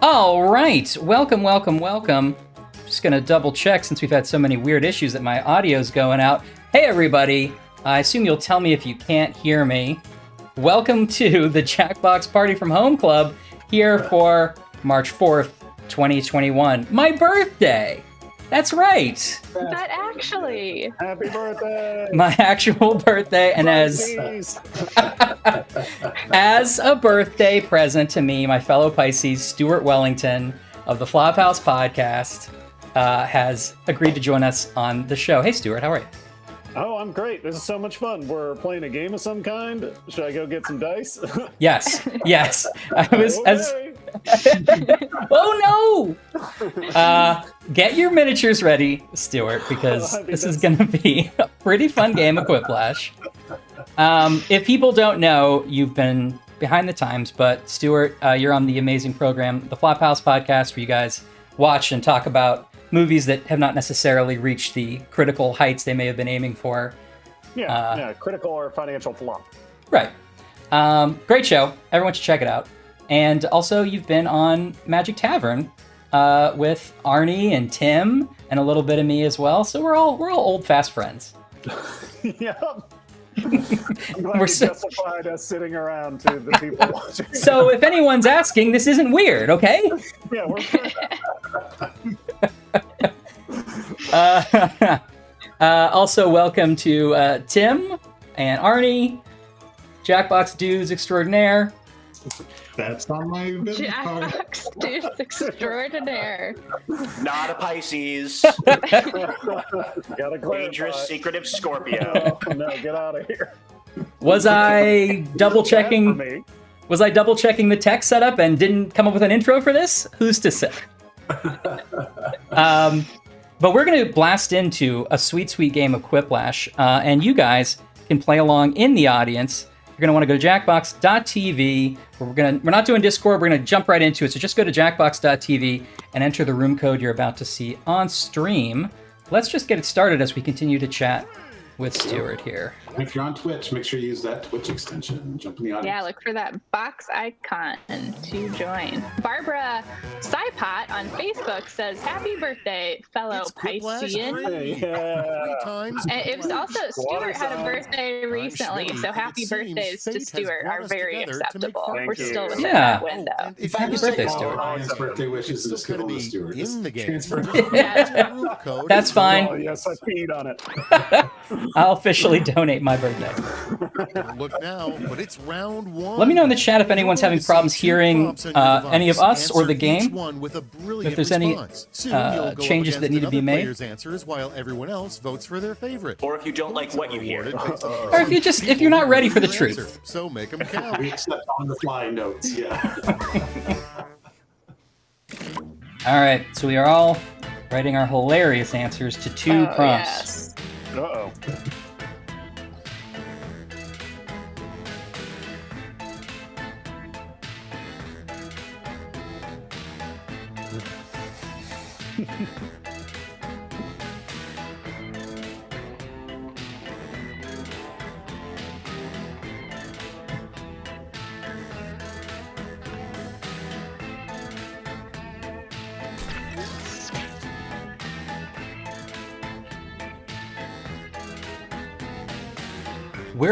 All right, welcome. Just gonna double check since we've had so many weird issues that my audio's going out. Hey everybody, I assume you'll tell me if you can't hear me. Welcome to the Jackbox Party from Home Club here for March 4th, 2021. My birthday! That's right! But actually... Happy birthday! My actual birthday, and as a birthday present to me, my fellow Pisces, Stuart Wellington of the Flophouse Podcast, has agreed to join us on the show. Hey Stuart, how are you? Oh, I'm great. This is so much fun. We're playing a game of some kind. Should I go get some dice? Yes. I was Oh no! Get your miniatures ready, Stuart, because this is going to be a pretty fun game of Whiplash. If people don't know, you've been behind the times, but Stuart, you're on the amazing program, the Flophouse Podcast, where you guys watch and talk about movies that have not necessarily reached the critical heights they may have been aiming for. Yeah, critical or financial flop. Right. Great show. Everyone should check it out. And also, you've been on Magic Tavern with Arnie and Tim and a little bit of me as well. So we're all old fast friends. Yeah. I'm glad you justified us sitting around to the people watching. So if anyone's asking, this isn't weird, okay? Yeah, we're good. Also, welcome to Tim and Arnie, Jackbox Dudes Extraordinaire. That's on my business card. Jackbox Dudes Extraordinaire. Not a Pisces. Gotta Dangerous, secretive Scorpio. No, get out of here. Was I double checking? Was I double checking the tech setup and didn't come up with an intro for this? Who's to say? But we're going to blast into a sweet, sweet game of Whiplash, and you guys can play along in the audience. You're going to want to go to jackbox.tv. We're not doing Discord. We're going to jump right into it. So just go to jackbox.tv and enter the room code you're about to see on stream. Let's just get it started as we continue to chat with Stuart here. And if you're on Twitch, make sure you use that Twitch extension. Jump in the audience. Yeah, look for that box icon to join. Barbara Sipot on Facebook says, "Happy birthday, fellow Piscean." And it was also, Stuart had a birthday recently, so happy birthdays to Stuart are very acceptable. We're still within that window. Happy birthday, Stuart. His birthday wishes just go to Stuart. In the game. That's fine. Oh, yes, I peed on it. I'll officially donate my birthday. Look now, but it's round one. Let me know in the chat if anyone's having problems hearing any of us or the game. If there's any changes that need to be made. Answers while everyone else votes for their favorite. Or if you don't like what you hear. Or if you're not ready for the truth. So make them count. We accept on the fly notes, yeah. All right, so we are all writing our hilarious answers to two prompts. Yes. Uh-oh.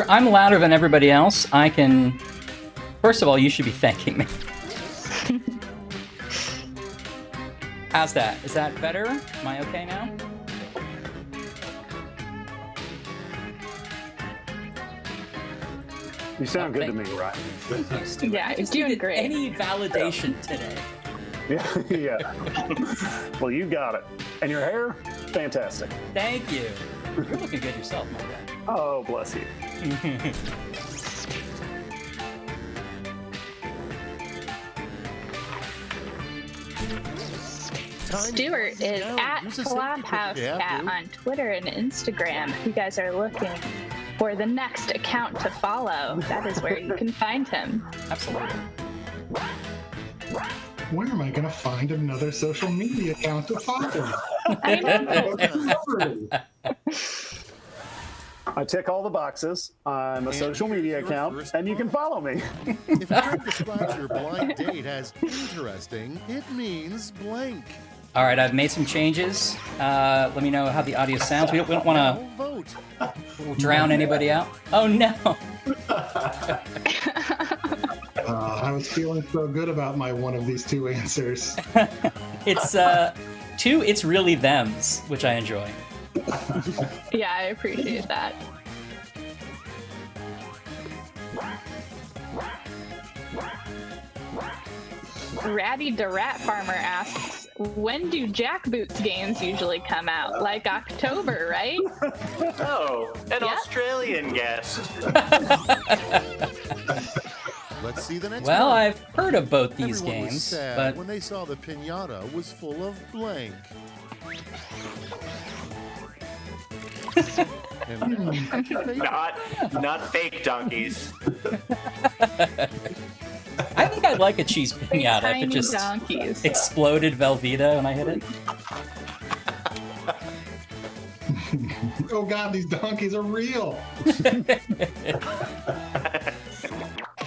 I'm louder than everybody else. I can... First of all, you should be thanking me. How's that? Is that better? Am I okay now? You sound good to me, Ryan. Yeah, you're doing great. Any validation today. Yeah. Well, you got it. And your hair? Fantastic. Thank you. You're looking good yourself, my guy. Oh, bless you. Stuart is at Flophouse Cat on Twitter and Instagram. If you guys are looking for the next account to follow, that is where you can find him. Absolutely. Where am I going to find another social media account to follow? I know. I tick all the boxes. I'm a And social media here's your account, first and you can follow me. If Frank describes your blind date as interesting, it means blank. All right, I've made some changes. Let me know how the audio sounds. We don't want Now vote. to drown anybody out. Oh no! I was feeling so good about my one of these two answers. It's two. It's really thems, which I enjoy. Yeah, I appreciate that. Ratty the Rat Farmer asks, when do Jackbox games usually come out? Like October, right? Oh, an Yeah. Australian guest. Let's see the next Well, one. I've heard of both these Everyone was games, sad but when they saw the pinata was full of blank. And Not fake donkeys. I think I'd like a cheese pinata if Tiny it just donkeys. exploded Velveeta when I hit it. Oh god, these donkeys are real.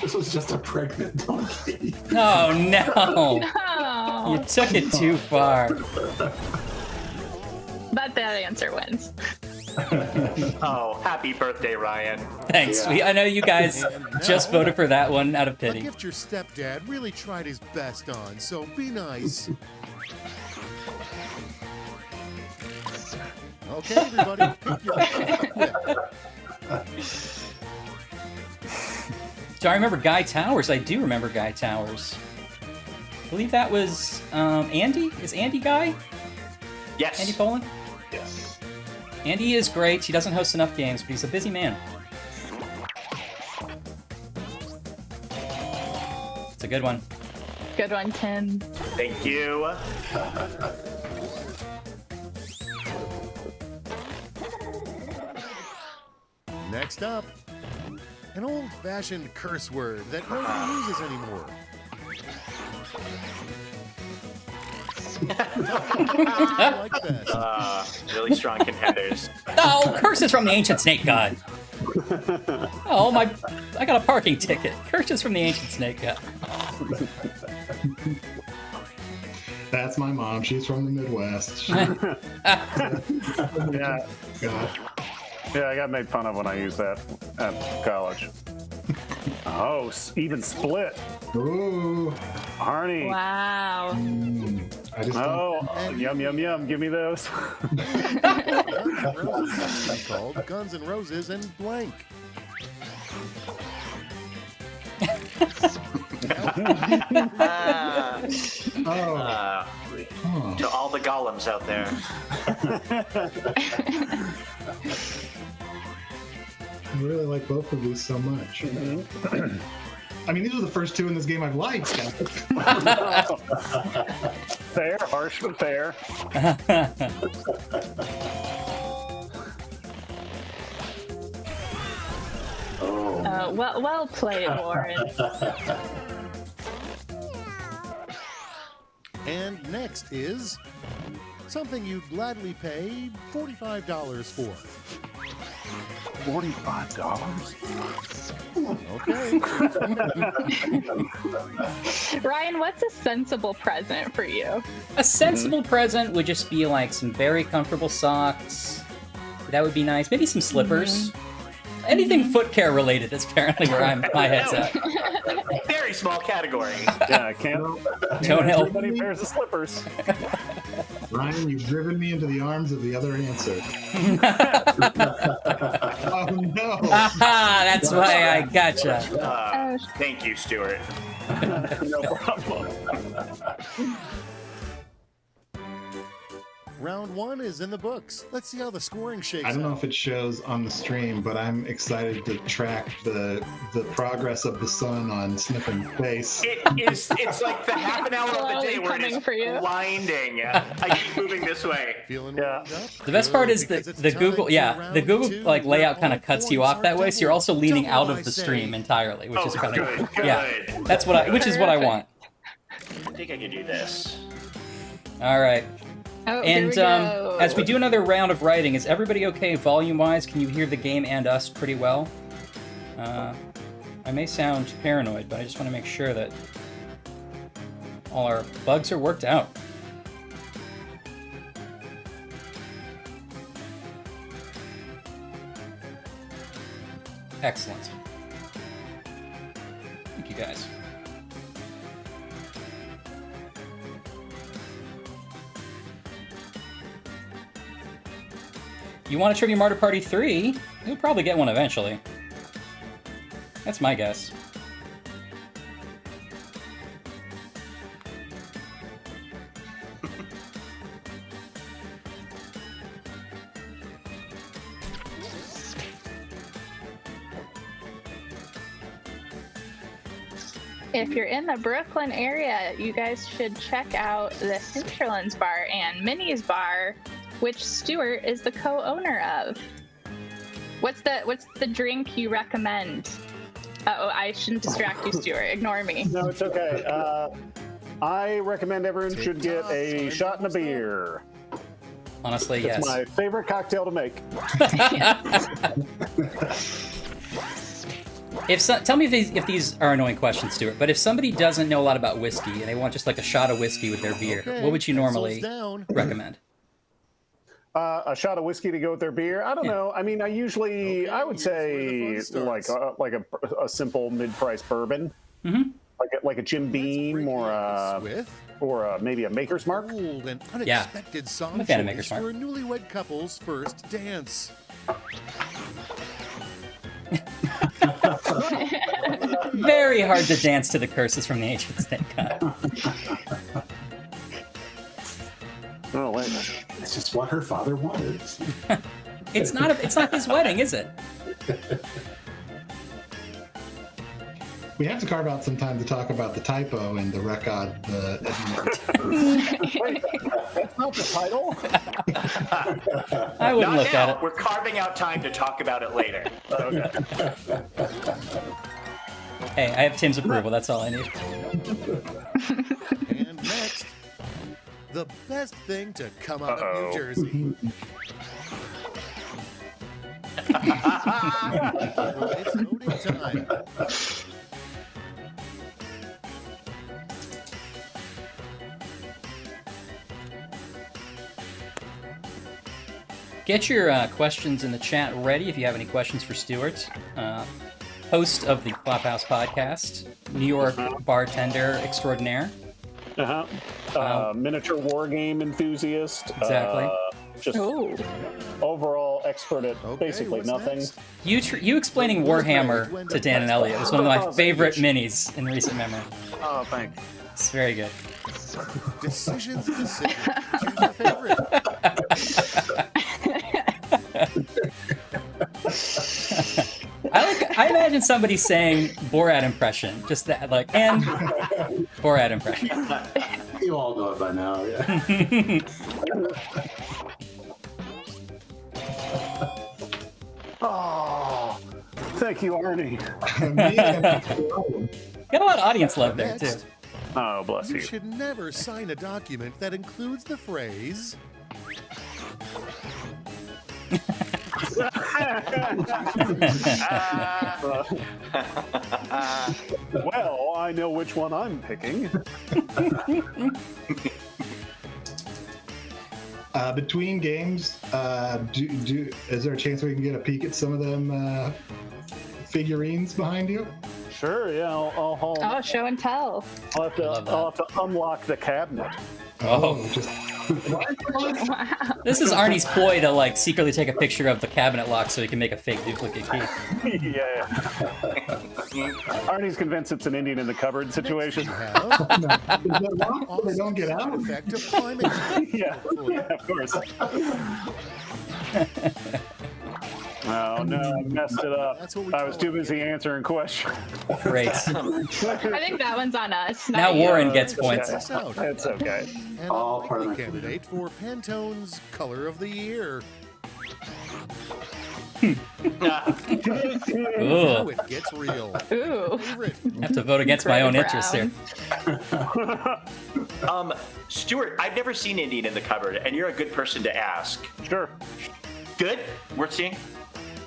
This was just a pregnant donkey. Oh no! Oh, You took it too far. but that answer wins. Oh, happy birthday, Ryan. Thanks. Yeah. I know you guys just voted for that one out of a pity. gift your stepdad really tried his best on, so be nice. Okay, everybody, pick your Do I remember Guy Towers? I do remember Guy Towers. I believe that was Andy. Is Andy Guy? Yes. Andy Poland? Yes. Andy is great. He doesn't host enough games, but he's a busy man. It's a good one. Good one, Tim. Thank you. Next up, an old-fashioned curse word that nobody uses anymore. I like that. Really strong contenders. Oh, curses from the ancient snake god. Oh my! I got a parking ticket. Curses from the ancient snake god. That's my mom. She's from the Midwest. Yeah, God. yeah, I got made fun of when I used that at college. Oh, even split. Ooh. Arnie. Wow. I just don't- Oh, yum, yum, yum. Give me those. Guns N' Roses used to be called Guns N' Roses and blank. Uh, oh. to all the golems out there. I really like both of these so much. I mean, these are the first two in this game I've liked. Fair, harsh but fair. Well played, Warren. And next is something you'd gladly pay $45 for. $45? Okay. Ryan, what's a sensible present for you? A sensible present would just be like some very comfortable socks. That would be nice. Maybe some slippers. Anything foot care related is apparently where my head's at. Very small category. Yeah, I can't. Toenail. Everybody pairs of slippers. Ryan, you've driven me into the arms of the other answer. Oh no! Aha! That's why I gotcha. Thank you, Stuart. No problem. Round one is in the books. Let's see how the scoring shakes I don't know out. if it shows on the stream, but I'm excited to track the progress of the sun on sniffing face. It's like the half an hour of the Slowly day where it coming is for you. blinding. I keep moving this way. Feeling Yeah. warmed up? The best part is Good, that because the it's Google, time for the round Google two, like where layout kind of all cuts you points off that are way, so you're also leaning double, out I of the say. stream entirely, which Oh, is kind of good. yeah. That's what I, which is what I want. I think I can do this. All right, Oh, And here we go. as we do another round of writing, is everybody okay volume-wise? Can you hear the game and us pretty well? I may sound paranoid, but I just want to make sure that all our bugs are worked out. Excellent. Thank you, guys. You want a Trivia Martyr Party 3? You'll probably get one eventually. That's my guess. If you're in the Brooklyn area, you guys should check out the Hinterlands Bar and Minnie's Bar, which Stuart is the co-owner of. What's the drink you recommend? Uh-oh, I shouldn't distract you, Stuart. Ignore me. No, it's okay. I recommend everyone should get a shot and a beer. Honestly, It's yes. my favorite cocktail to make. Tell me if these are annoying questions, Stuart, but if somebody doesn't know a lot about whiskey and they want just like a shot of whiskey with their beer, what would you normally recommend? A shot of whiskey to go with their beer. I don't know. I mean, I would say like a simple mid-price bourbon, like a Jim Beam or maybe a Maker's Mark. Bold and unexpected song I'm a fan of choice Maker's Mark. for a newlywed couple's first dance. Very hard to dance to the curses from the ancient snake god. Oh wait. It's just what her father wanted. It's not his wedding, is it? We have to carve out some time to talk about the typo in the record. Wait, that's not the title. I wouldn't Not look now. at it. We're carving out time to talk about it later. Okay. Hey, I have Tim's approval. That's all I need. And next, the best thing to come out of New Jersey. It's voting time. Get your questions in the chat ready if you have any questions for Stuart, host of the Flophouse podcast, New York bartender extraordinaire. Miniature war game enthusiast. Exactly. Just overall expert at basically what's nothing. next? You explaining Warhammer to Dan and Elliot was one of my favorite minis in recent memory. Oh, thanks. It's very good. Decisions. Choose your favorite. I imagine somebody saying Borat impression, just that, like, and Borat impression. You all know it by now, yeah. Oh, thank you, Arnie. Got a lot of audience love there too. Next, Oh, bless you you. should never sign a document that includes the phrase Well, I know which one I'm picking. Between games, is there a chance we can get a peek at some of them figurines behind you? Sure, yeah, Oh, show and tell. I'll have to unlock the cabinet. Oh. Just Wow. This is Arnie's ploy to like secretly take a picture of the cabinet lock so he can make a fake duplicate key. Yeah. Arnie's convinced it's an Indian in the cupboard situation. they don't get out. effect of climate change. Yeah, of course. Oh no, I messed it up. That's what we I was call too it. busy answering questions. Great. I think that one's on us. Now not you. Warren gets points. Check this out. It's okay. An All part of unlikely my candidate for Pantone's color of the year. Ooh. Now it gets real. Ooh. Favorite. I have to vote against my own interests here. Stuart, I've never seen Indian in the cupboard, and you're a good person to ask. Sure. Good? Worth seeing?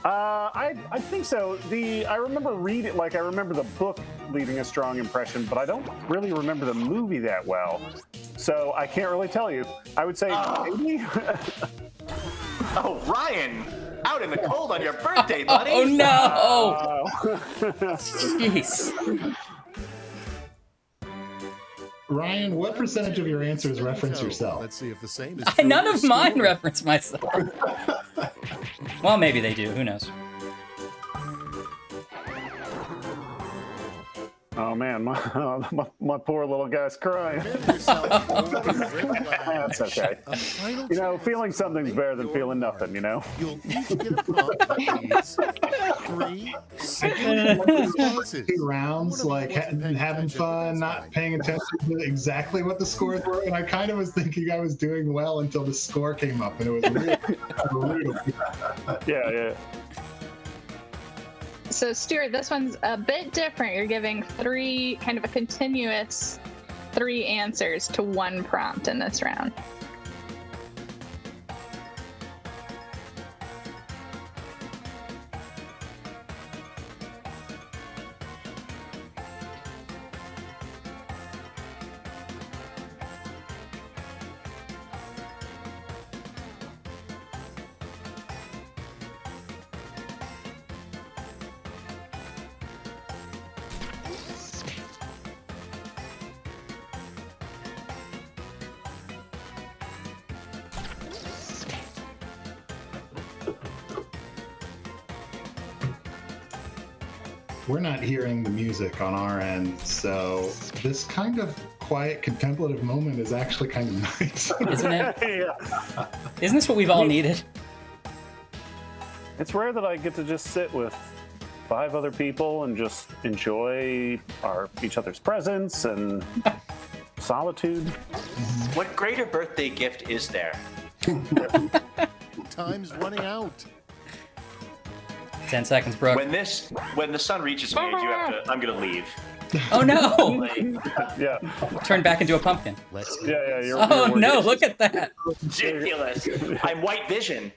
I think so. I remember reading, like, I remember the book leaving a strong impression, but I don't really remember the movie that well. So I can't really tell you. I would say maybe. Oh, Ryan! Out in the cold on your birthday, buddy! Oh no! Jeez. Ryan, what percentage of your answers reference yourself? Let's see if the same is None of mine reference myself. Well, maybe they do. Who knows? Oh man, my poor little guy's crying. That's okay. You know, feeling something's better than feeling nothing, you know? You'll each get a prompt that needs 3 simple responses. 2 rounds, like having fun, not paying attention to exactly what the scores were, and I kind of was thinking I was doing well until the score came up, and it was really brutal. Yeah. So, Stuart, this one's a bit different. You're giving 3, kind of a continuous 3 answers to 1 prompt in this round. We're not hearing the music on our end, so this kind of quiet, contemplative moment is actually kind of nice. Isn't it? Yeah. Isn't this what we've all needed? It's rare that I get to just sit with 5 other people and just enjoy each other's presence and solitude. What greater birthday gift is there? Time's running out. 10 seconds, Brooke. When the sun reaches me, I'm gonna leave. Oh no! Yeah. Turn back into a pumpkin. Yeah. Oh no! Look at that. Ridiculous. I'm white vision.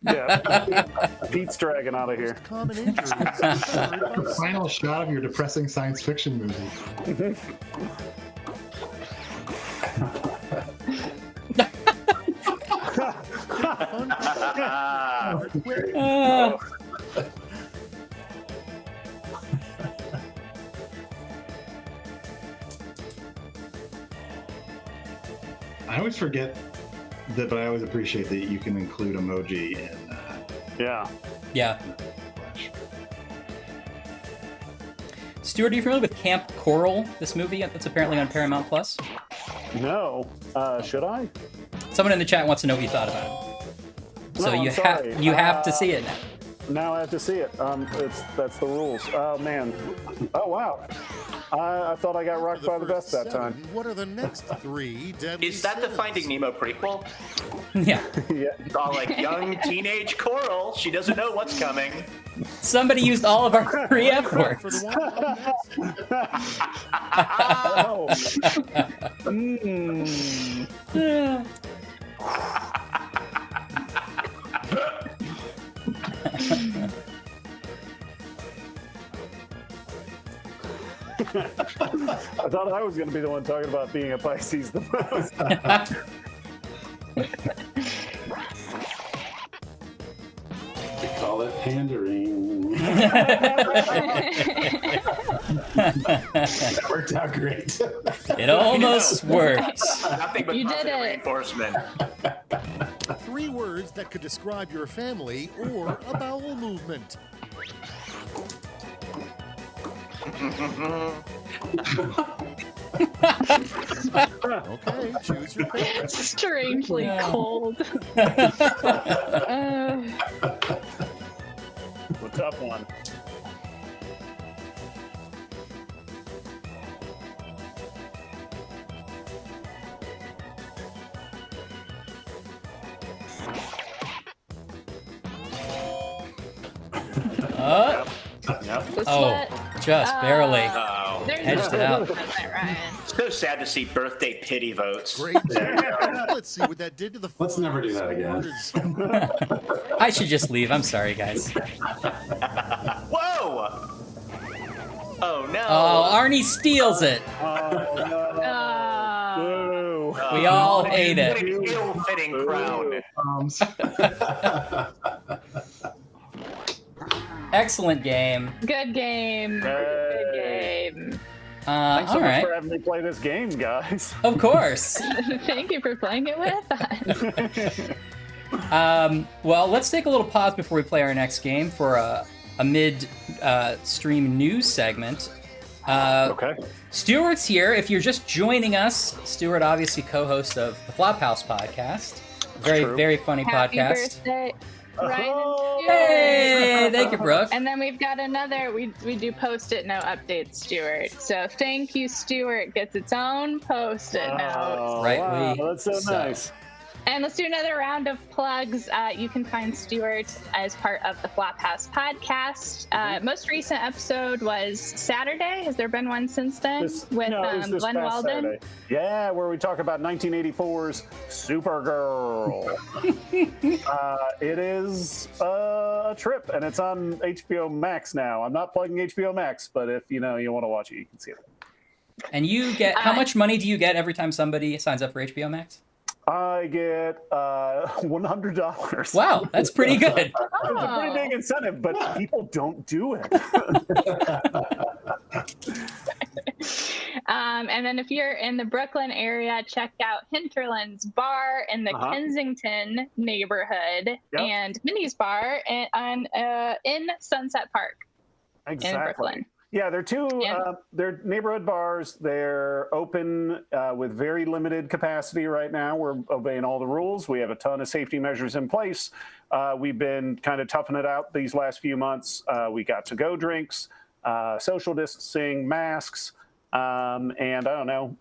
Yeah. Pete's dragging out of here. Common injuries. Final shot of your depressing science fiction movie. I always forget that, but I always appreciate that you can include emoji in Yeah. Whiplash. Stuart, are you familiar with Camp Coral, this movie that's apparently on Paramount Plus? No. Should I? Someone in the chat wants to know what you thought about it. So No, you I'm sorry. have to see it now. Now I have to see it. That's the rules. Oh man. Oh wow. I thought I got rocked by the best that time. What are the next 3 deadly Is that the sins? Finding Nemo prequel? Yeah. Yeah. All like young teenage Coral. She doesn't know what's coming. Somebody used all of our 3 F words. For the one up next. Oh. Mm. I thought I was going to be the one talking about being a Pisces the most. They call it pandering. That worked out great. It almost works. Nothing but You did positive it. reinforcement. 3 words that could describe your family or a bowel movement. Okay, choose your favorite. Strangely cold. A tough one. Oh, The oh, sweat. just barely. Oh. There's Edged it out. Ryan. So sad to see birthday pity votes. Great. Let's see what that did to the. Let's never do that again. I should just leave. I'm sorry, guys. Whoa! Oh no! Oh, Arnie steals it. Boo. We all hate What it. an ill-fitting crown. Excellent game. Good game. Good game. Thanks so All much right. for having me play this game, guys. Of course. Thank you for playing it with us. Well, let's take a little pause before we play our next game for a mid-stream news segment. Okay. Stuart's here. If you're just joining us, Stuart, obviously co-host of the Flophouse podcast. Very, True. very funny Happy podcast. birthday, Ryan and Stuart. Hey, thank you, Brooke. And then we've got another, we do post-it note updates, Stuart. So thank you, Stuart gets its own post-it note. Oh, Rightly wow, that's so nice. And let's do another round of plugs. You can find Stuart as part of the Flophouse podcast. Most recent episode was Saturday. Has there been one since then? It was this Glenn past Weldon? Saturday. Yeah, where we talk about 1984's Supergirl. It is a trip, and it's on HBO Max now. I'm not plugging HBO Max, but if you want to watch it, you can see it. And you get, how much money do you get every time somebody signs up for HBO Max? I get $100. Wow, that's pretty good. It's a pretty big incentive, but people don't do it. And then if you're in the Brooklyn area, check out Hinterland's Bar in the Kensington neighborhood and Minnie's Bar in Sunset Park in Brooklyn. Yeah, they're two. They're neighborhood bars. They're open with very limited capacity right now. We're obeying all the rules. We have a ton of safety measures in place. We've been kind of toughing it out these last few months. We got to-go drinks, social distancing, masks, and I don't know.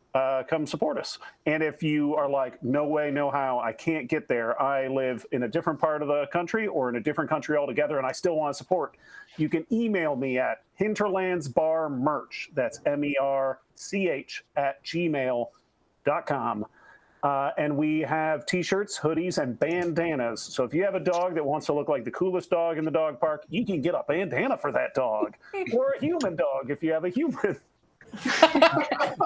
Come support us. And if you are like, no way, no how, I can't get there. I live in a different part of the country or in a different country altogether, and I still want to support. You can email me at hinterlandsbarmerch, that's MERCH @gmail.com. And we have t-shirts, hoodies, and bandanas. So if you have a dog that wants to look like the coolest dog in the dog park, you can get a bandana for that dog. Or a human dog if you have a human.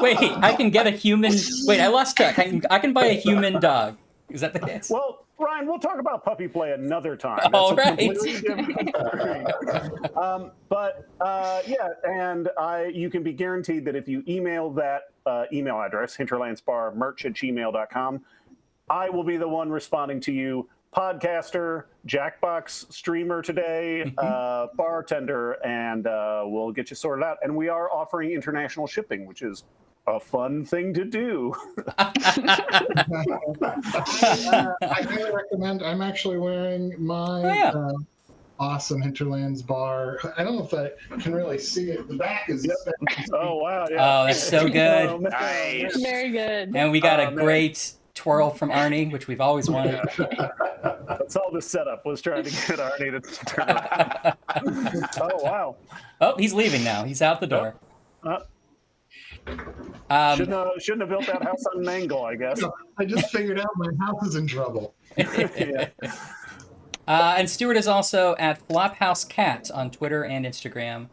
Wait, I can get a human. Wait, I lost track. I can buy a human dog. Is that the case? Well, Ryan, we'll talk about puppy play another time. That's All a right. completely different story. And you can be guaranteed that if you email that email address, hinterlandsbarmerch@gmail.com, I will be the one responding to you. Podcaster, Jackbox streamer today, bartender, and we'll get you sorted out. And we are offering international shipping, which is a fun thing to do. I highly recommend. I'm actually wearing my awesome Hinterlands bar. I don't know if I can really see it. The back is. Oh wow! Yeah. Oh, that's so good. Nice. Very good. And we got a great twirl from Arnie, which we've always wanted. That's all the setup was trying to get Arnie to turn it. Oh wow! Oh, he's leaving now. He's out the door. Shouldn't have built that house on an angle, I guess. I just figured out my house is in trouble. Yeah. And Stuart is also at Flophouse Cat on Twitter and Instagram.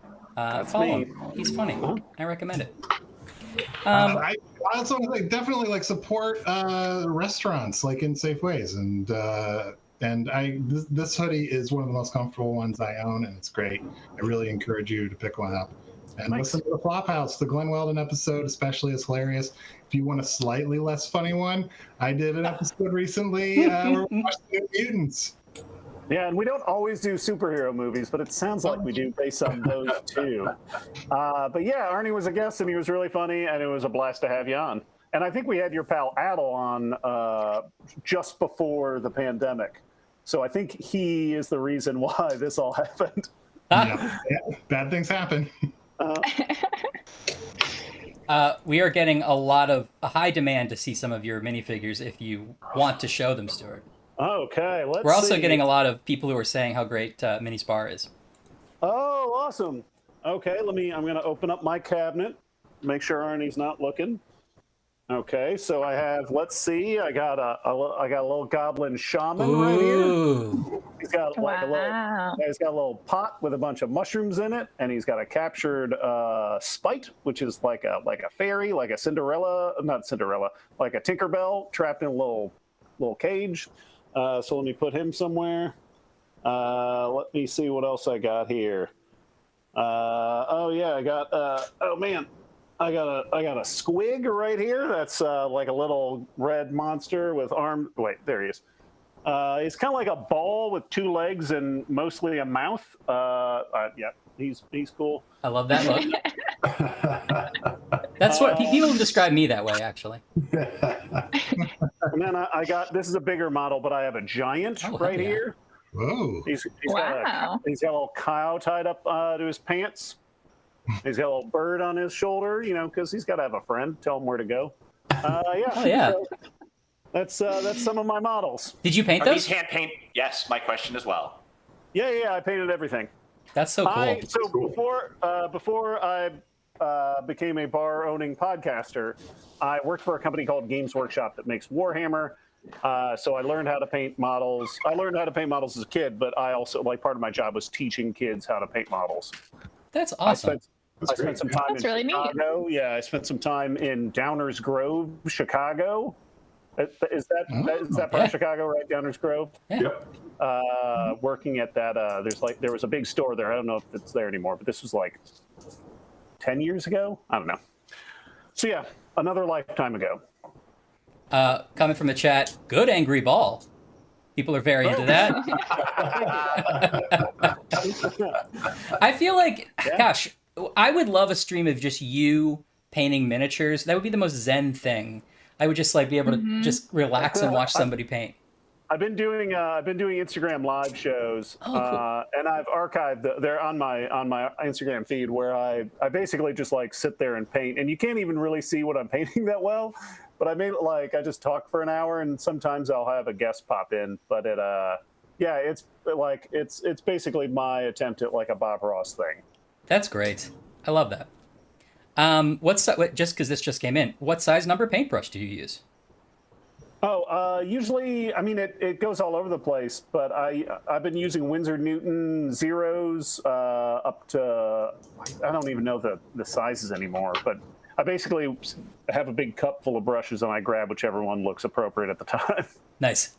Follow him. He's funny. I recommend it. I also definitely support restaurants in safe ways, and this hoodie is one of the most comfortable ones I own, and it's great. I really encourage you to pick one up. And listen to the Flophouse. The Glenn Weldon episode especially is hilarious. If you want a slightly less funny one, I did an episode recently where we watched New Mutants. Yeah, and we don't always do superhero movies, but it sounds like we do based on those too. But yeah, Arnie was a guest, and he was really funny, and it was a blast to have you on. And I think we had your pal Adel on just before the pandemic. So I think he is the reason why this all happened. Yeah, bad things happen. We are getting a high demand to see some of your minifigures if you want to show them, Stuart. Okay, let's see. We're also getting a lot of people who are saying how great Mini's bar is. Oh, awesome. Okay, I'm going to open up my cabinet. make sure Arnie's not looking. Okay, so I have. Let's see. I got a little goblin shaman right here. He's got like he's got a little pot with a bunch of mushrooms in it, and he's got a captured spite, which is like a fairy, like a not Cinderella, like a Tinkerbell trapped in a little cage. So let me put him somewhere. Let me see what else I got here. Oh yeah, I got. Oh man. I got a squig right here. That's like a little red monster with arms. Wait, there he is. He's kind of like a ball with 2 legs and mostly a mouth. Yeah, he's cool. I love that look. That's what people describe me that way, actually. And then I got, this is a bigger model, but I have a giant right here. Whoa. He's got a little cow tied up to his pants. He's got a little bird on his shoulder, because he's got to have a friend. Tell him where to go. Yeah. So that's some of my models. Did you paint Are those? these hand paint? Yes, my question as well. Yeah, I painted everything. That's so cool. Before I became a bar-owning podcaster, I worked for a company called Games Workshop that makes Warhammer. So I learned how to paint models. I learned how to paint models as a kid, but I also, part of my job was teaching kids how to paint models. That's awesome. I spent some time in Chicago. Neat. Yeah, I spent some time in Downers Grove, Chicago. Is that part of Chicago, right? Downers Grove. Yeah. Yep. Working at that. There was a big store there. I don't know if it's there anymore, but this was like 10 years ago. I don't know. So yeah, another lifetime ago. Coming from the chat, good angry ball. People are very into that. I feel like, gosh, I would love a stream of just you painting miniatures. That would be the most zen thing. I would just be able to just relax and watch somebody paint. I've been doing Instagram live shows, cool. And I've archived. They're on my Instagram feed where I basically just sit there and paint, and you can't even really see what I'm painting that well. But I made it I just talk for an hour, and sometimes I'll have a guest pop in. But it's basically my attempt at a Bob Ross thing. That's great. I love that. Just because this just came in, what size number paintbrush do you use? Usually, it goes all over the place, but I've been using Winsor Newton zeros up to, I don't even know the sizes anymore, but I basically have a big cup full of brushes and I grab whichever one looks appropriate at the time. Nice.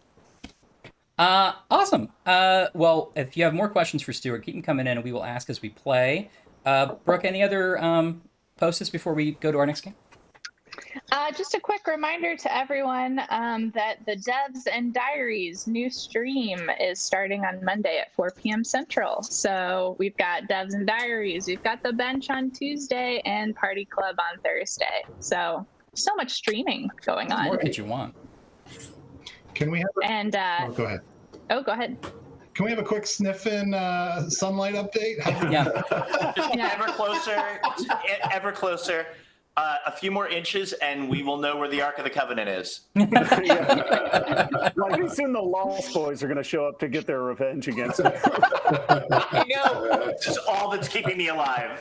Awesome. Well, if you have more questions for Stuart, keep them coming in and we will ask as we play. Brooke, any other posts before we go to our next game? Just a quick reminder to everyone that the Devs and Diaries new stream is starting on Monday at 4 p.m. Central. So we've got Devs and Diaries, we've got The Bench on Tuesday, and Party Club on Thursday. So much streaming going on. What more could you want? Can we have go ahead. Oh, go ahead. Can we have a quick sniffing sunlight update? Yeah. Just ever closer. A few more inches, and we will know where the Ark of the Covenant is. Pretty soon the Lost Boys are going to show up to get their revenge against me. This is all that's keeping me alive.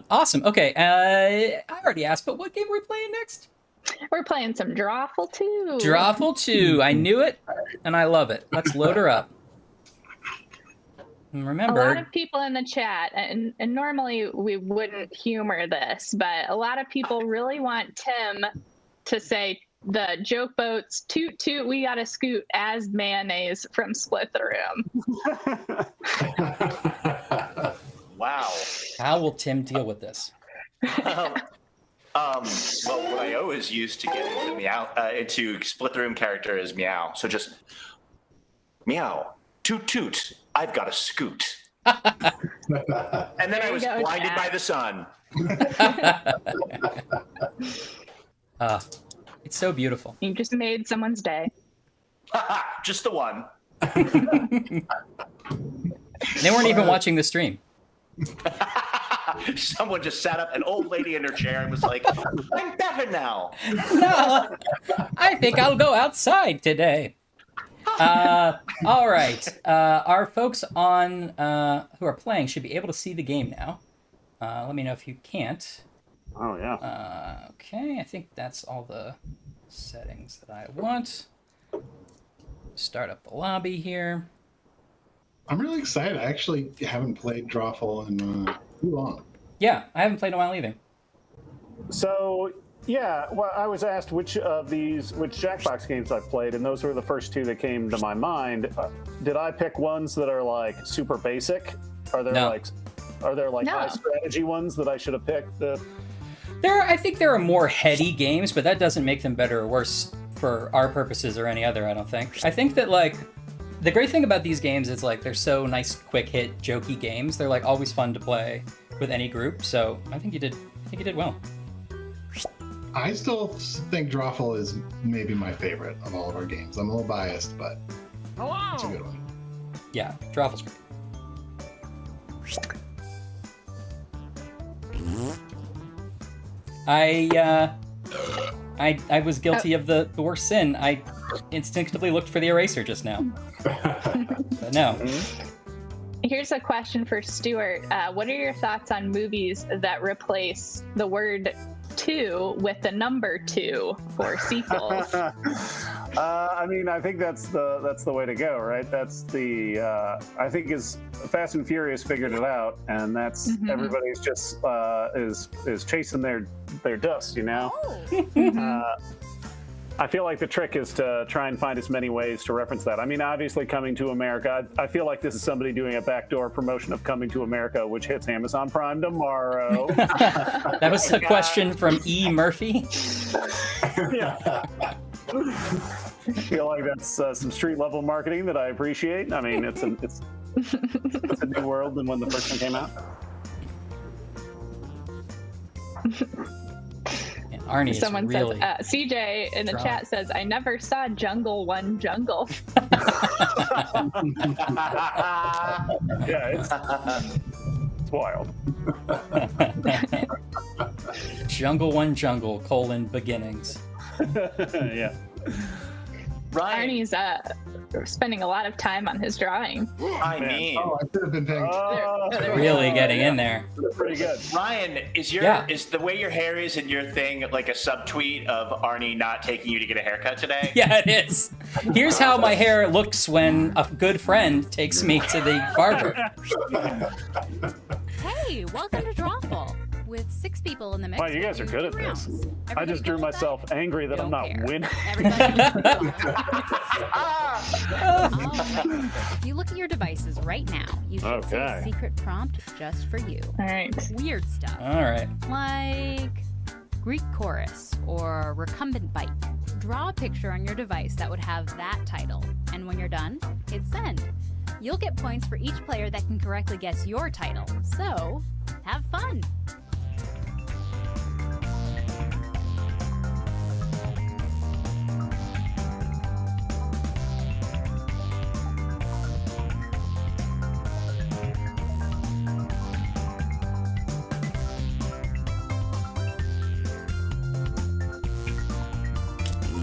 Awesome. Okay. I already asked, but what game are we playing next? We're playing some Drawful 2. Drawful 2. I knew it, and I love it. Let's load her up. And remember, a lot of people in the chat, and normally we wouldn't humor this, but a lot of people really want Tim to say the joke boats, toot toot, we gotta scoot as mayonnaise from Split the Room. Wow. How will Tim deal with this? Well, what I always use to get into into Split the Room character is meow. So just meow, toot toot, I've got a scoot. And then I was blinded by the sun. It's so beautiful. You just made someone's day. Just the one. They weren't even watching the stream. Someone just sat up, an old lady in her chair, and was like, I'm better now. No, I think I'll go outside today. All right. Our folks on who are playing should be able to see the game now. Let me know if you can't. Oh, yeah. Okay, I think that's all the settings that I want. Start up the lobby here. I'm really excited. I actually haven't played Drawful in too long. Yeah, I haven't played in a while either. So, yeah, well, I was asked which Jackbox games I've played, and those were the first two that came to my mind. Did I pick ones that are like super basic? Are there No. like No. high strategy ones that I should have picked? I think there are more heady games, but that doesn't make them better or worse for our purposes or any other, I don't think. I think that, like, the great thing about these games is, like, they're so nice, quick hit, jokey games. They're, like, always fun to play with any group, so I think you did well. I still think Drawful is maybe my favorite of all of our games. I'm a little biased, but it's a good one. Yeah, Drawful's great. I was guilty of the worst sin. I instinctively looked for the eraser just now. But no. Here's a question for Stuart. What are your thoughts on movies that replace the word 2 with the number 2 for sequels? I mean, I think that's the way to go, right? That's the I think is Fast and Furious figured it out, and that's everybody's just is chasing their dust, you know. I feel like the trick is to try and find as many ways to reference that. I mean, obviously, Coming to America. I feel like this is somebody doing a backdoor promotion of Coming to America, which hits Amazon Prime tomorrow. That was a question from E. Murphy. Yeah. I feel like that's some street level marketing that I appreciate. I mean, it's a new world than when the first one came out. And Arnie is Someone really says, CJ in the drunk. chat says, I never saw Jungle One Jungle. Yeah, it's wild. Jungle One Jungle, beginnings. Yeah. Ryan, Arnie's spending a lot of time on his drawing. I mean, Oh, I should have been paying Really getting in there. Pretty good. Ryan, is the way your hair is in your thing like a subtweet of Arnie not taking you to get a haircut today? Yeah, it is. Here's how my hair looks when a good friend takes me to the barber. Hey, welcome to Drawful. With 6 people in the mix. Wow, you guys are good at this. I just drew myself angry that I'm not winning. If you look at your devices right now, you should see a secret prompt just for you. All right. Weird stuff. All right. Like Greek chorus or recumbent bite. Draw a picture on your device that would have that title, and when you're done, hit send. You'll get points for each player that can correctly guess your title. So, have fun.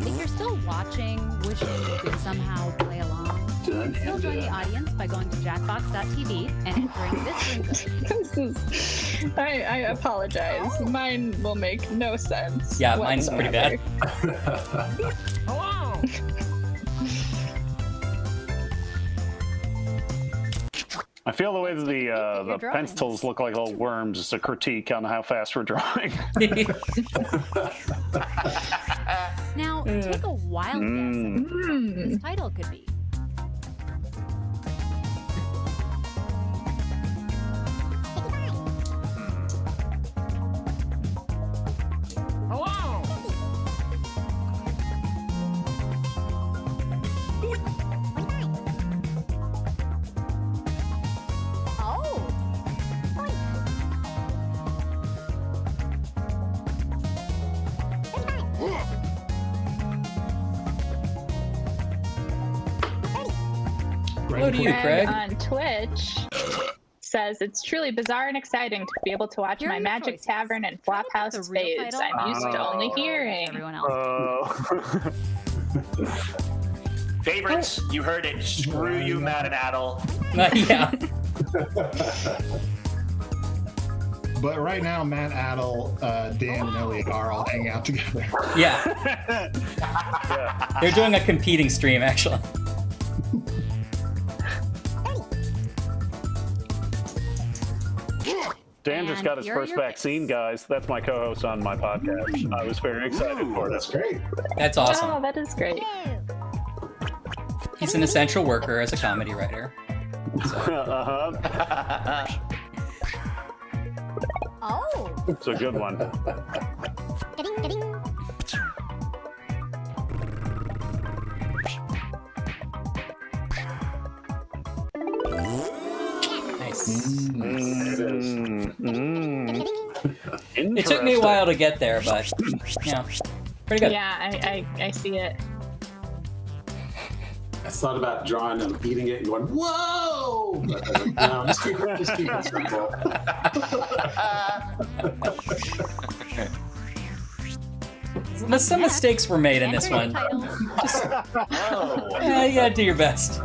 If you're still watching, wishing you could somehow play along, you can still join the audience by going to jackbox.tv and entering this ring code. I apologize. Mine will make no sense. Yeah, mine's pretty bad. Hello. I feel the way that the pencils look like little worms is a critique on how fast we're drawing. Now, take a wild guess at what this title could be. Hello. Hello to you, Craig. On Twitch says it's truly bizarre and exciting to be able to watch Here are my your Magic choices. Tavern and Flophouse The real fades. title I'm used to only hearing. Everyone else. Favorites, you heard it. Screw you, Matt and Adel. Yeah. But right now, Matt, Adel, Dan, and Elliot are all hanging out together. Yeah. They're doing a competing stream, actually. Dan just got his first vaccine, guys. That's my co-host on my podcast. I was very excited for it. That's great. That's awesome. Oh, that is great. He's an essential worker as a comedy writer. So. Oh. It's a good one. Nice. It took me a while to get there, but yeah, pretty good. Yeah, I see it. I thought about drawing them, eating it, and going, whoa! But, no, just keep it simple. Some mistakes were made in this one. Just, you gotta do your best.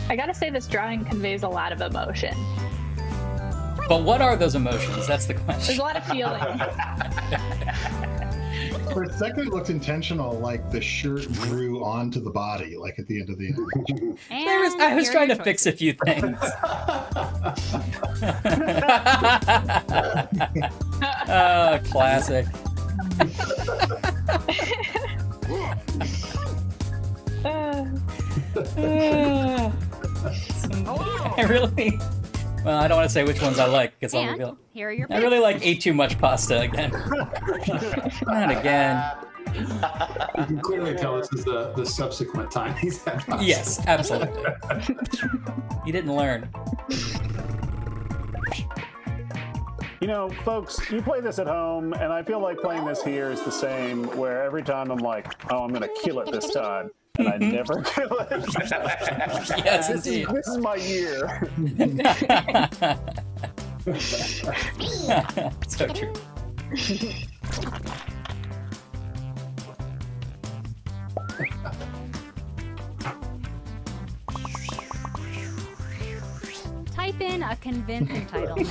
I gotta say, this drawing conveys a lot of emotion. But what are those emotions? That's the question. There's a lot of feeling. For a second, it looked intentional, like the shirt grew onto the body, like at the end of the image. I was trying to fix a few things. Oh, classic. I really, well, I don't want to say which ones I like because I'll reveal. Here are your I really like ate too much pasta again. Not again. You can clearly tell this is the subsequent time he's had pasta. Yes, absolutely. You didn't learn. You know, folks, you play this at home, and I feel like playing this here is the same, where every time I'm like, oh, I'm going to kill it this time, and I never kill it. Yes, indeed. This is my year. So true. Type in a convincing title now.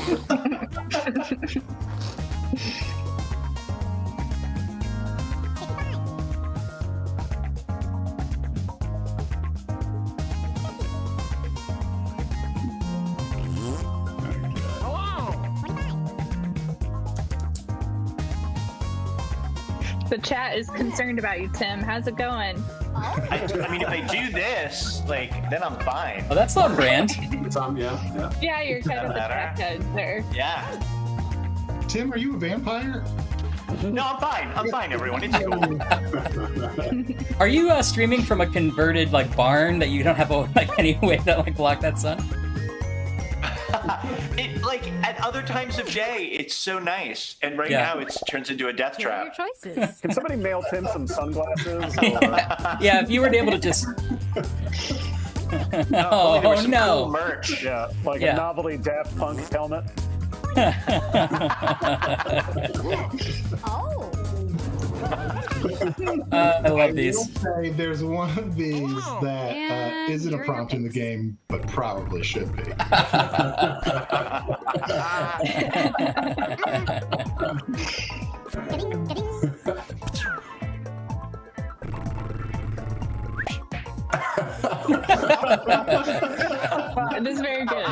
The chat is concerned about you, Tim. How's it going? I mean, if I do this, like, then I'm fine. Oh, that's on brand. Yeah, you're kind of the chat head there. Yeah. Tim, are you a vampire? No, I'm fine. I'm fine, everyone. It's cool. Are you streaming from a converted like barn that you don't have any way to like block that sun? It, like, at other times of day, it's so nice, and right now it turns into a death Here are trap. your choices. Can somebody mail Tim some sunglasses? Or... Yeah, if you were able to just. Oh no! Cool merch. Yeah, like a novelty Daft Punk helmet. Oh. I love these. Say there's one of these that isn't a prompt in the game, but probably should be. It is very good.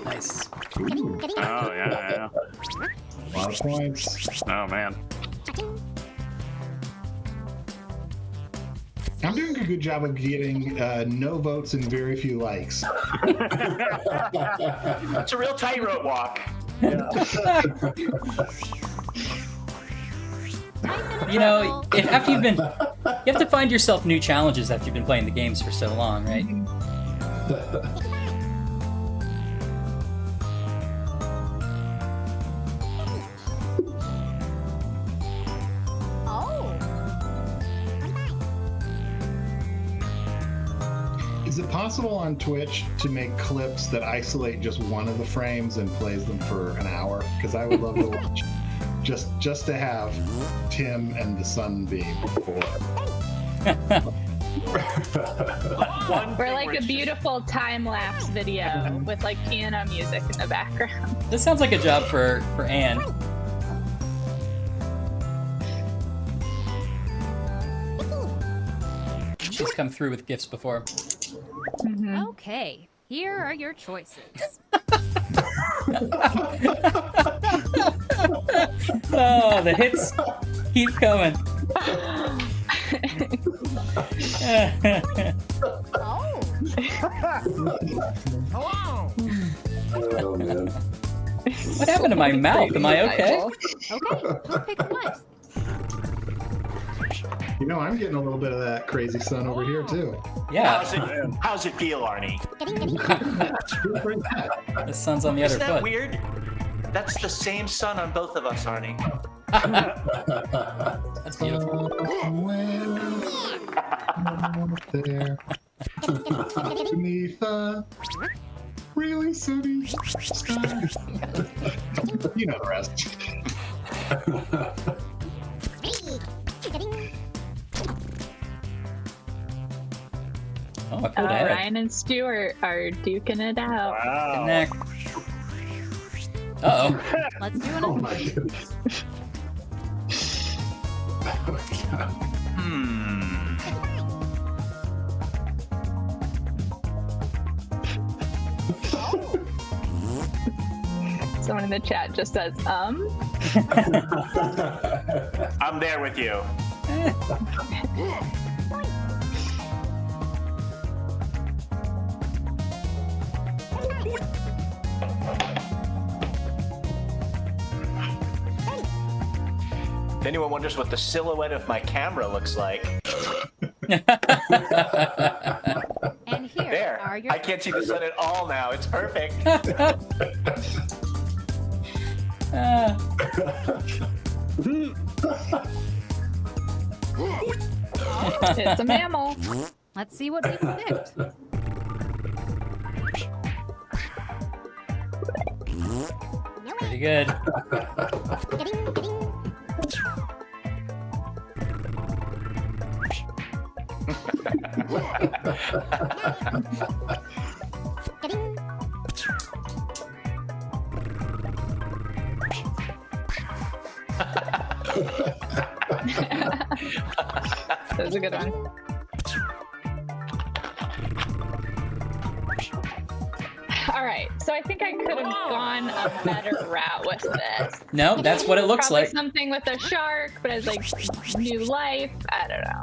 Nice. Oh, yeah. A lot of points. Oh, man. I'm doing a good job of getting no votes and very few likes. It's a real tightrope walk. You know, after you have to find yourself new challenges after you've been playing the games for so long, right? Is it possible on Twitch to make clips that isolate just one of the frames and plays them for an hour? Because I would love to watch just to have Tim and the sunbeam before. Or like a beautiful time-lapse video with like piano music in the background. This sounds like a job for Anne. She's come through with gifts before. Mm-hmm. Okay, here are your choices. Oh, the hits keep coming. Oh. Hello. Oh man. What happened to my mouth? Am I okay? Okay, who picked what? You know, I'm getting a little bit of that crazy sun over here too. Yeah, How's it feel, Arnie? Feel pretty bad. the sun's on the other Isn't that foot. weird? That's the same sun on both of us, Arnie. That's beautiful. There. Beneath a really sunny sky. You know the rest. Oh, I pulled ahead. Ryan and Stuart are duking it out. Wow. Neck. Uh-oh. Let's do Oh another. my goodness. Oh my God. Someone in the chat just says, I'm there with you. If anyone wonders what the silhouette of my camera looks like, And here there. are your I can't see the sun at all now. It's perfect. it's a mammal. Let's see what people picked. Pretty good. That was a good one. All right, so I think I could have gone a better route with this. No, that's what it looks Probably like. something with a shark, but as like new life. I don't know.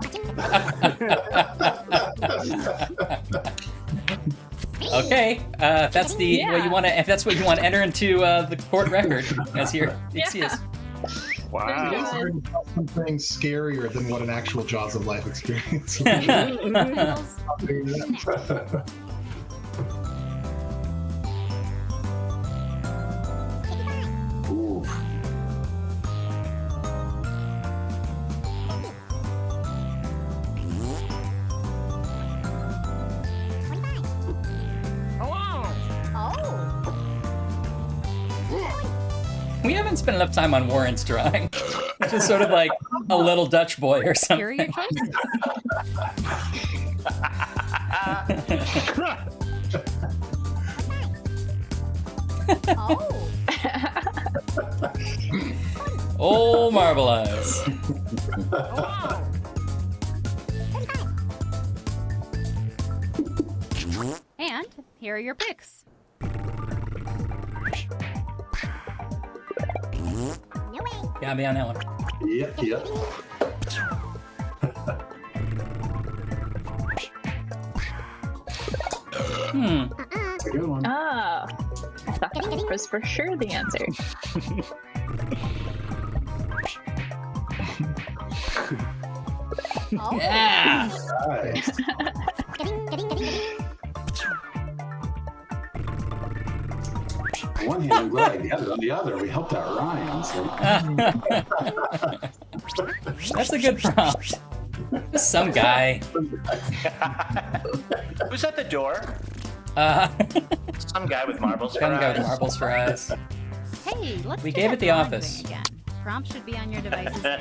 Okay, if that's the what Yeah. you want to, if that's what you want to enter into the court record as your Yeah. Wow. Good. Something scarier than what an actual Jaws of Life experience would Titles. Ooh. We haven't spent enough time on Warren's drawing, which is sort of like a little Dutch boy or Here are your something. choices. Oh. Oh, marble eyes. And here are your picks. Got me on that one. Yep, yep. That's a good one. Oh, I thought that was for sure the answer. Oh. Yeah. Nice. On one hand, I'm glad I got it. On the other, we helped out Ryan. So. That's a good prompt. Just some guy. Who's at the door? Some guy with marbles for Some guy with eyes. marbles for eyes. Hey, let's We do gave that it the drawing office. thing again. Prompts should be on your devices now.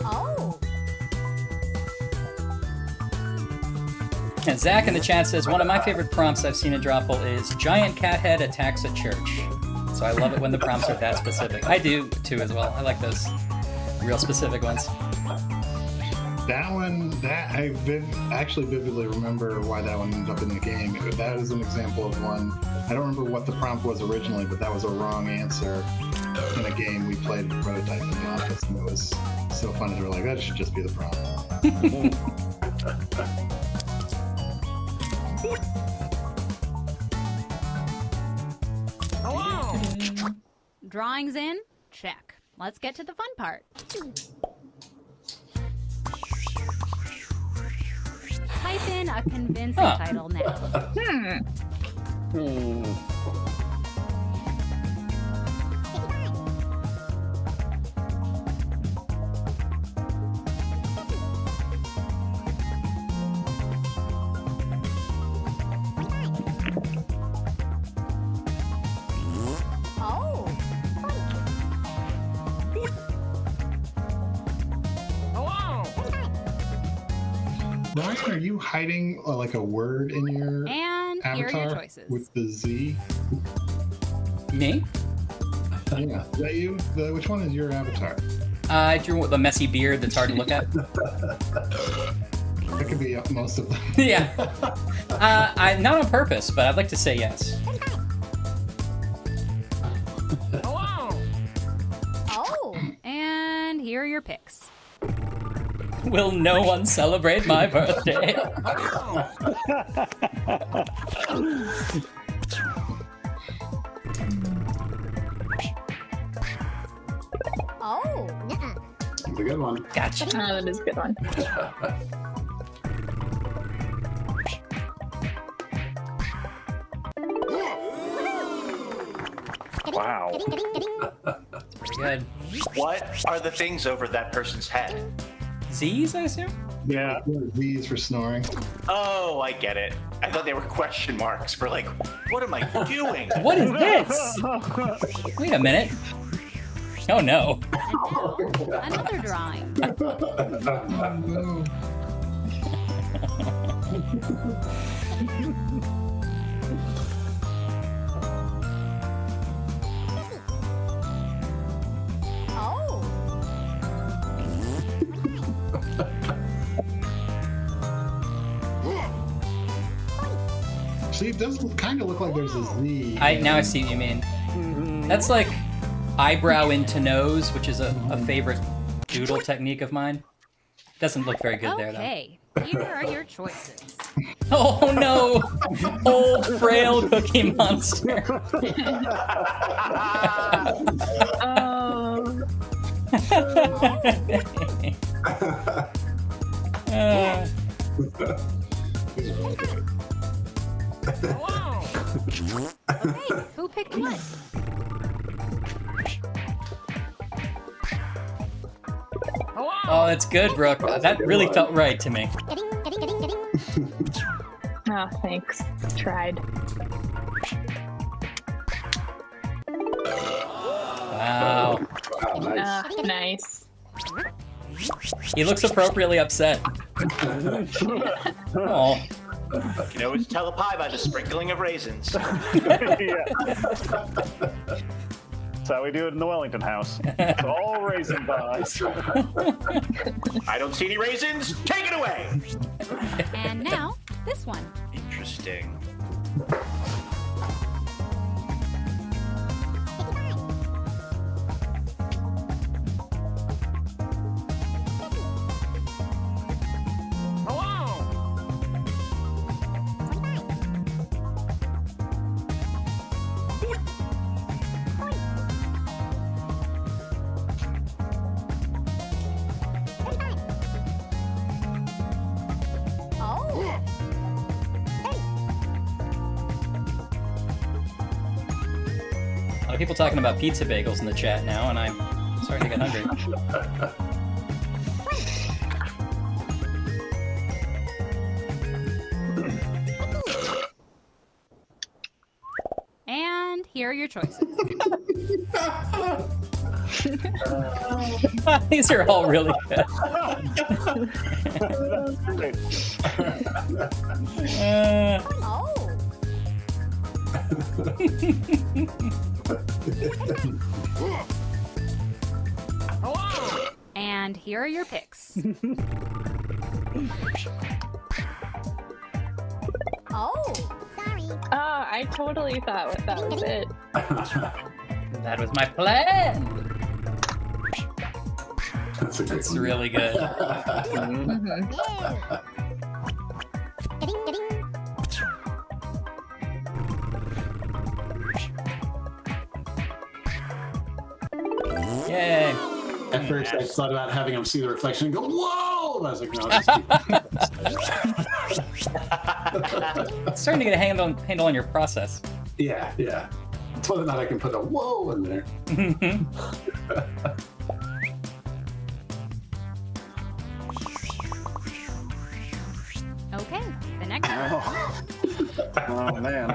Oh. And Zach in the chat says, one of my favorite prompts I've seen in Drawful is giant cat head attacks a church. So I love it when the prompts are that specific. I do too as well. I like those real specific ones. That one, actually vividly remember why that one ended up in the game. That is an example of one. I don't remember what the prompt was originally, but that was a wrong answer in a game we played prototype in the office, and it was so funny. They were like, that should just be the prompt. Drawings in? Check. Let's get to the fun part. Type in a convincing title now. Oh. Ryan, are you hiding like a word in your And here are your avatar choices. with the Z? Me? Yeah, is that you? Which one is your avatar? I drew the messy beard that's hard to look at. That could be most of them. Yeah. Not on purpose, but I'd like to say yes. Oh. And here are your picks. Will no one celebrate my birthday? Oh. It's a good one. Gotcha. Oh, that is a good one. Wow. Pretty good. What are the things over that person's head? Z's, I assume? Yeah. Z is for snoring. Oh, I get it. I thought they were question marks for like, what am I doing? What is this? Wait a minute. Oh no. Another drawing. Oh. See, it does kind of look like there's a Z. Now I see what you mean. That's like eyebrow into nose, which is a favorite doodle technique of mine. Doesn't look very good there, though. Okay, here are your choices. Oh no! Old frail Cookie Monster. Oh. Okay, who picked what? Oh, that's good, Brooke. That really felt right to me. Oh, thanks. Tried. Wow. Wow, nice. Nice. He looks appropriately upset. Oh. You can always tell a pie by the sprinkling of raisins. Yeah. That's how we do it in the Wellington house. It's all raisin pies. I don't see any raisins. Take it away. And now, this one. Interesting. A lot of people talking about pizza bagels in the chat now, and I'm starting to get hungry. And here are your choices. These are all really good. Oh. And here are your picks. Oh, sorry. Oh, I totally thought that was it. That was my plan. That's a good It's one. really good. Yay. At first, I thought about having him see the reflection and go, whoa! I was like, no, It's starting to get a handle on your process. yeah. It's whether or not I can put a whoa in there. Okay, the next one. Oh man.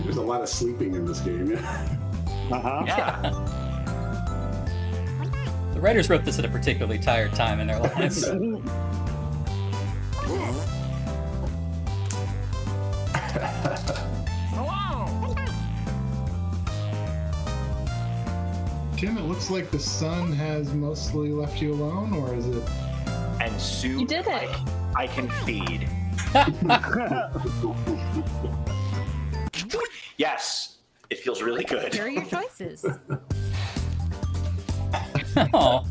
There's a lot of sleeping in this game. Yeah. The writers wrote this at a particularly tired time in their lives. Jim, it looks like the sun has mostly left you alone, or is it? And soup. You did it. I can feed. Yes, it feels really good. Here are your choices. Oh.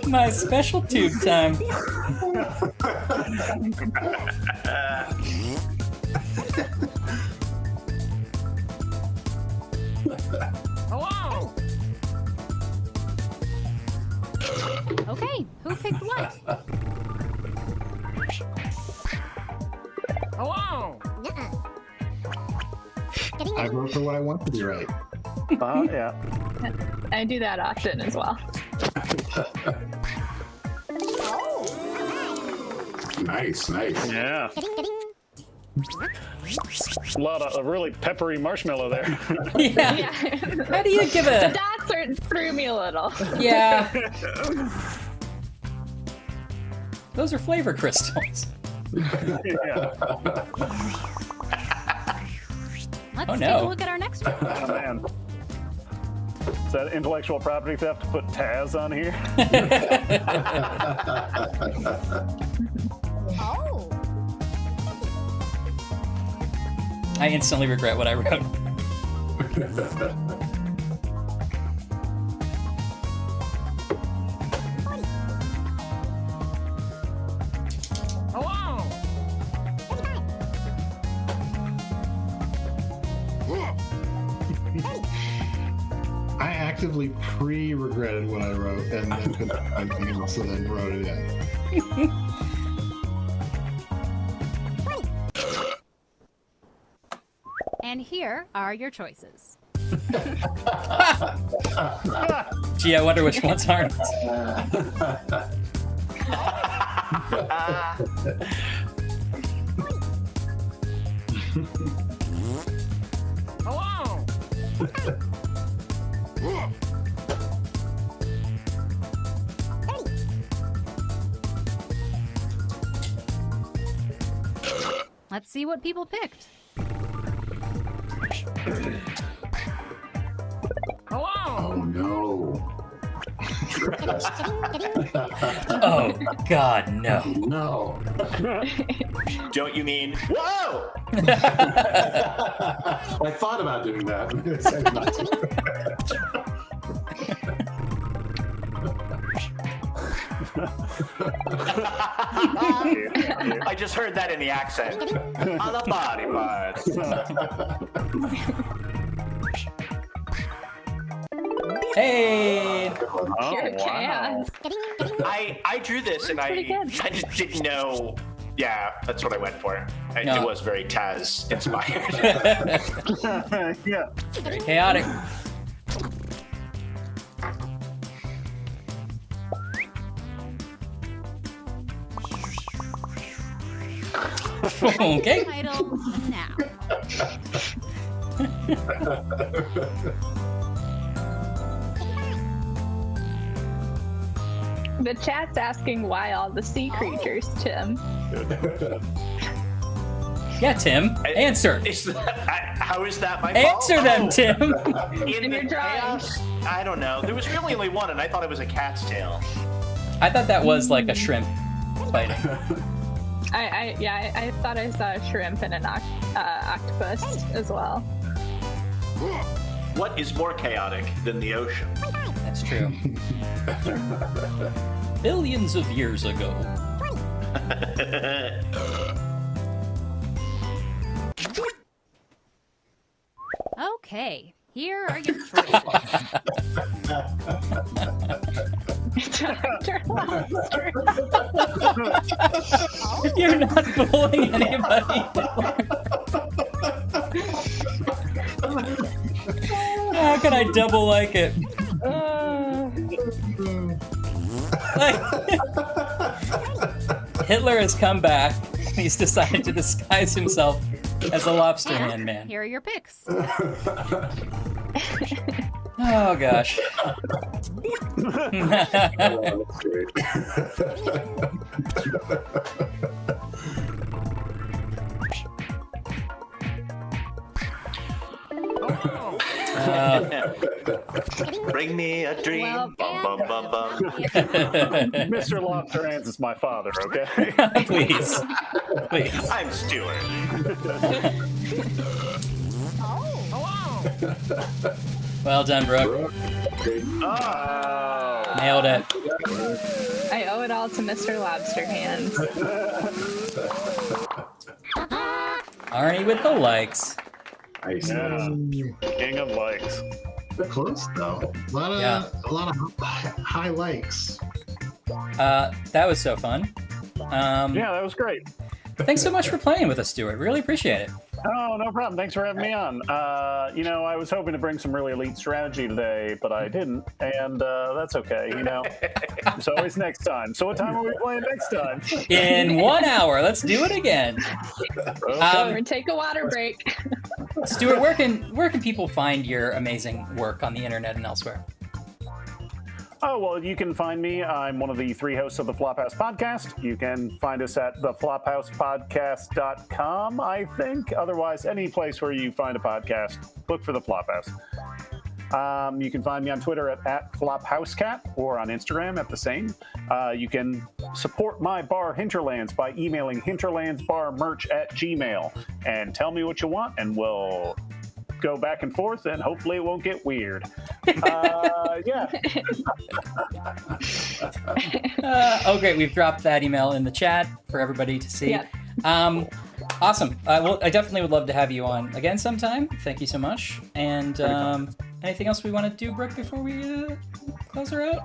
My special tube time. Okay, who picked what? I vote for what I want to be right. Yeah. I do that often as well. Nice. Yeah. A lot of really peppery marshmallow there. Yeah. Yeah. How do you give The a... dots threw me a little. Yeah. Those are flavor crystals. Yeah. Let's Oh, take no. a look at our next one. Oh man. Is that intellectual property theft to put Taz on here? Oh. I instantly regret what I wrote. I actively pre-regretted what I wrote and then couldn't find anything else, so then wrote it in. And here are your choices. Gee, I wonder which ones aren't. Let's see what people picked. Oh no. Oh, God, no. No. Don't you mean, whoa? I thought about doing that. I decided not to. I just heard that in the accent. On the body parts. Hey! Oh, Pure wow. chaos. I drew this and pretty good. I just didn't know. Yeah, that's what I went for. No. It was very Taz inspired. Yeah. Very chaotic. Okay. Title now. The chat's asking why all the sea creatures, Tim. Yeah, Tim. Answer. How is that my Answer fault? them, Tim. In In the your drawing. chaos? I don't know. There was really only one, and I thought it was a cat's tail. I thought that was like a shrimp fighting. I thought I saw a shrimp and an octopus as well. What is more chaotic than the ocean? That's true. Billions of years ago. Okay, here are your three. Dr. Lobster. You're not bullying anybody. How can I double like it? Hitler has come back. He's decided to disguise himself as a lobster hand man. Here are your picks. Oh gosh. That's great. Bring me a dream. Well, Bum, bum, bum, bum. Mr. Lobster Hands is my father, okay? Please. Please. I'm Stuart. Well done, Brooke. Oh. Nailed it. I owe it all to Mr. Lobster Hands. Arnie with the likes. Nice. Yeah. King of likes. Close though. A lot of high likes. That was so fun. Yeah, that was great. Thanks so much for playing with us, Stuart. Really appreciate it. Oh, no problem. Thanks for having me on. I was hoping to bring some really elite strategy today, but I didn't, and that's okay. There's always next time. So what time are we playing next time? In 1 hour. Let's do it again. Or take a water break. Stuart, where can people find your amazing work on the internet and elsewhere? Oh, well, you can find me. I'm one of the 3 hosts of the Flophouse Podcast. You can find us at theflophousepodcast.com, I think. Otherwise, any place where you find a podcast, look for the Flophouse. You can find me on Twitter at FlopHouseCat or on Instagram at the same. You can support my bar, Hinterlands, by emailing hinterlandsbarmerch@gmail and tell me what you want, and we'll go back and forth, and hopefully it won't get weird. Yeah. Oh, great. We've dropped that email in the chat for everybody to see. Yep. Awesome. Well, I definitely would love to have you on again sometime. Thank you so much. And anything else we want to do, Brooke, before we close her out?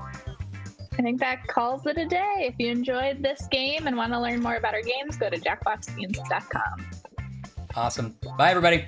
I think that calls it a day. If you enjoyed this game and want to learn more about our games, go to jackboxgames.com. Awesome. Bye, everybody.